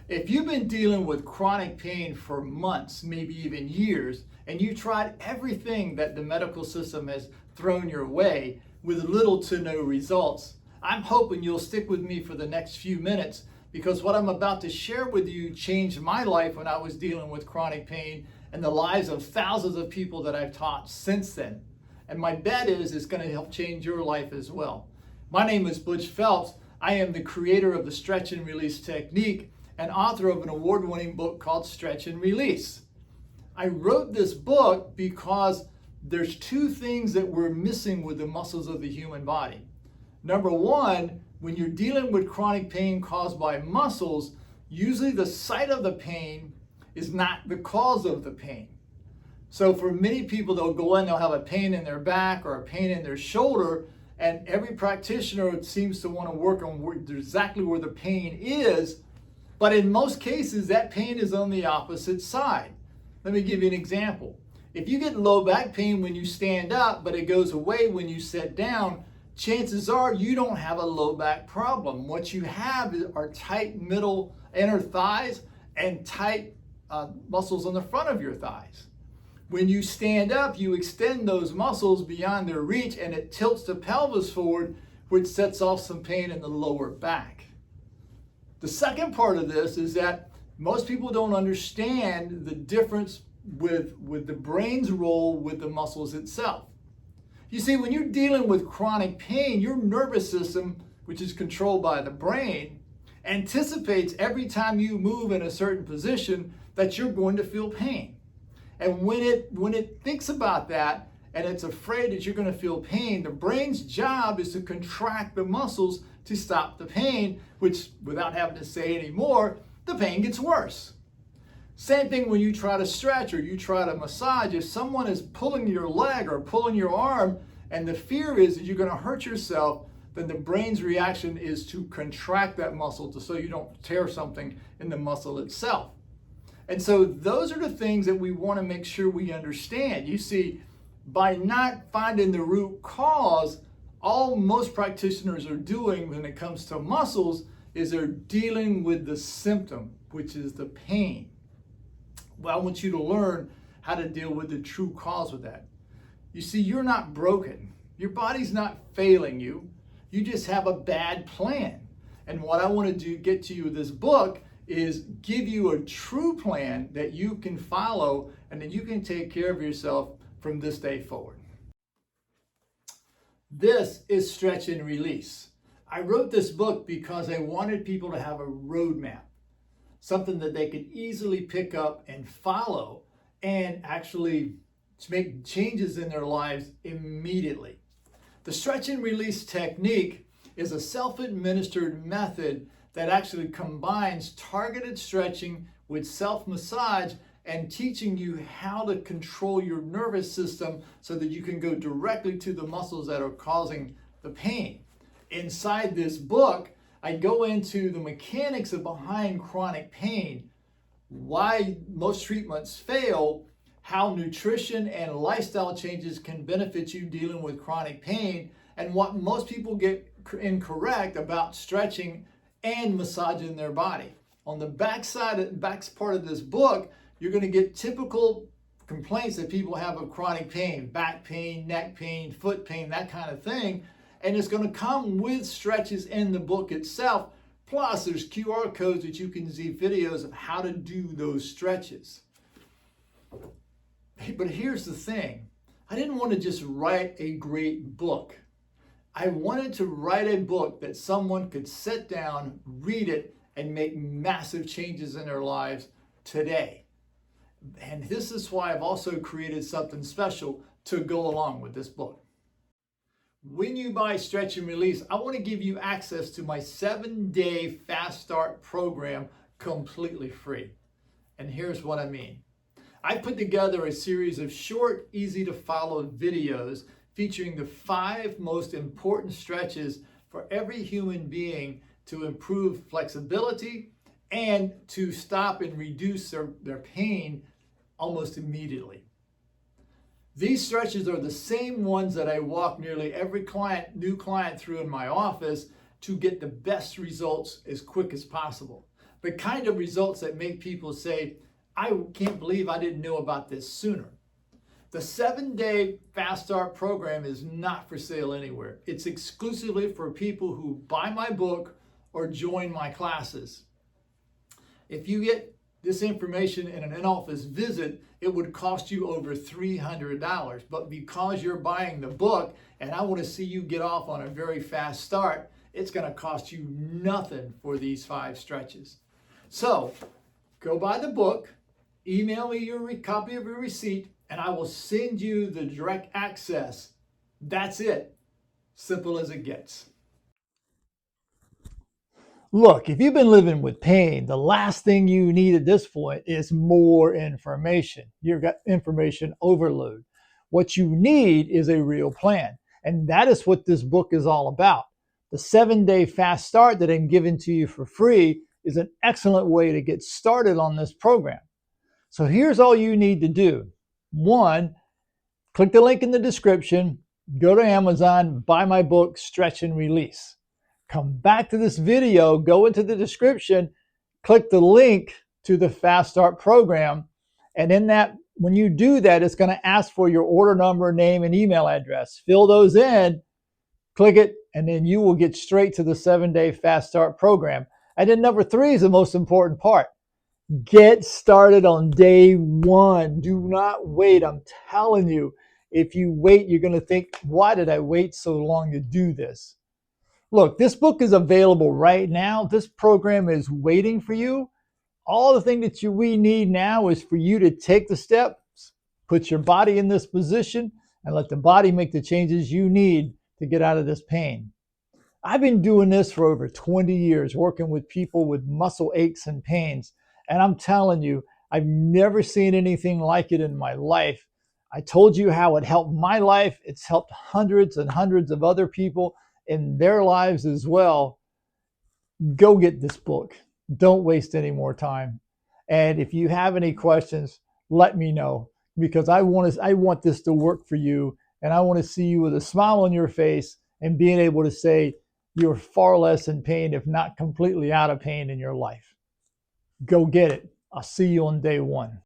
If you've been dealing with chronic pain for months, maybe even years, and you tried everything that the medical system has thrown your way with little to no results, I'm hoping you'll stick with me for the next few minutes, because what I'm about to share with you changed my life when I was dealing with chronic pain and the lives of thousands of people that I've taught since then. And my bet is it's going to help change your life as well. My name is Butch Phelps. I am the creator of the stretch and release technique and author of an award-winning book called Stretch and Release. I wrote this book because there's two things that we're missing with the muscles of the human body. Number one, when you're dealing with chronic pain caused by muscles, usually the site of the pain is not the cause of the pain. So for many people, they'll go in, they'll have a pain in their back or a pain in their shoulder, and every practitioner seems to want to work on exactly where the pain is. But in most cases, that pain is on the opposite side. Let me give you an example. If you get low back pain when you stand up, but it goes away when you sit down, chances are you don't have a low back problem. What you have are tight middle inner thighs and tight muscles on the front of your thighs. When you stand up, you extend those muscles beyond their reach and it tilts the pelvis forward, which sets off some pain in the lower back. The second part of this is that most people don't understand the difference with the brain's role with the muscles itself. You see, when you're dealing with chronic pain, your nervous system, which is controlled by the brain, anticipates every time you move in a certain position that you're going to feel pain. And when it thinks about that and it's afraid that you're going to feel pain, the brain's job is to contract the muscles to stop the pain, which, without having to say any more, the pain gets worse. Same thing when you try to stretch or you try to massage. If someone is pulling your leg or pulling your arm and the fear is that you're going to hurt yourself, then the brain's reaction is to contract that muscle so you don't tear something in the muscle itself. And so those are the things that we want to make sure we understand. You see, by not finding the root cause, all most practitioners are doing when it comes to muscles is they're dealing with the symptom, which is the pain. Well, I want you to learn how to deal with the true cause of that. You see, you're not broken. Your body's not failing you. You just have a bad plan. And what I want to get to you with this book is give you a true plan that you can follow and that you can take care of yourself from this day forward. This is Stretch and Release. I wrote this book because I wanted people to have a roadmap, something that they could easily pick up and follow and actually make changes in their lives immediately. The Stretch and Release technique is a self-administered method that actually combines targeted stretching with self-massage and teaching you how to control your nervous system so that you can go directly to the muscles that are causing the pain. Inside this book, I go into the mechanics of behind chronic pain, why most treatments fail, how nutrition and lifestyle changes can benefit you dealing with chronic pain, and what most people get incorrect about stretching and massaging their body. On the back part of this book, you're going to get typical complaints that people have of chronic pain, back pain, neck pain, foot pain, that kind of thing. And it's going to come with stretches in the book itself. Plus, there's QR codes that you can see videos of how to do those stretches. But here's the thing. I didn't want to just write a great book. I wanted to write a book that someone could sit down, read it, and make massive changes in their lives today. And this is why I've also created something special to go along with this book. When you buy Stretch and Release, I want to give you access to my 7-day Fast Start program completely free. And here's what I mean. I put together a series of short, easy to follow videos featuring the 5 most important stretches for every human being to improve flexibility and to stop and reduce their pain almost immediately. These stretches are the same ones that I walk nearly every new client through in my office to get the best results as quick as possible. the kind of results that make people say, I can't believe I didn't know about this sooner. The 7-day Fast Start program is not for sale anywhere. It's exclusively for people who buy my book or join my classes. If you get this information in an in-office visit, it would cost you over $300. But because you're buying the book and I want to see you get off on a very fast start, it's going to cost you nothing for these 5 stretches. So go buy the book, email me your copy of your receipt, and I will send you the direct access. That's it. Simple as it gets. Look, if you've been living with pain, the last thing you need at this point is more information. You've got information overload. What you need is a real plan. And that is what this book is all about. The 7-day Fast Start that I'm giving to you for free is an excellent way to get started on this program. So here's all you need to do. 1, click the link in the description, go to Amazon, buy my book, Stretch and Release. Come back to this video, go into the description, click the link to the Fast Start program, and in that, when you do that, it's going to ask for your order number, name, and email address. Fill those in, click it, and then you will get straight to the 7-day Fast Start program. And then number 3 is the most important part. Get started on day 1. Do not wait. I'm telling you, if you wait, you're going to think, why did I wait so long to do this? Look, this book is available right now. This program is waiting for you. All the thing that we need now is for you to take the steps, put your body in this position, and let the body make the changes you need to get out of this pain. I've been doing this for over 20 years, working with people with muscle aches and pains. And I'm telling you, I've never seen anything like it in my life. I told you how it helped my life. It's helped hundreds and hundreds of other people in their lives as well. Go get this book. Don't waste any more time. And if you have any questions, let me know, because I want this to work for you, and I want to see you with a smile on your face and being able to say you're far less in pain, if not completely out of pain in your life. Go get it. I'll see you on day 1.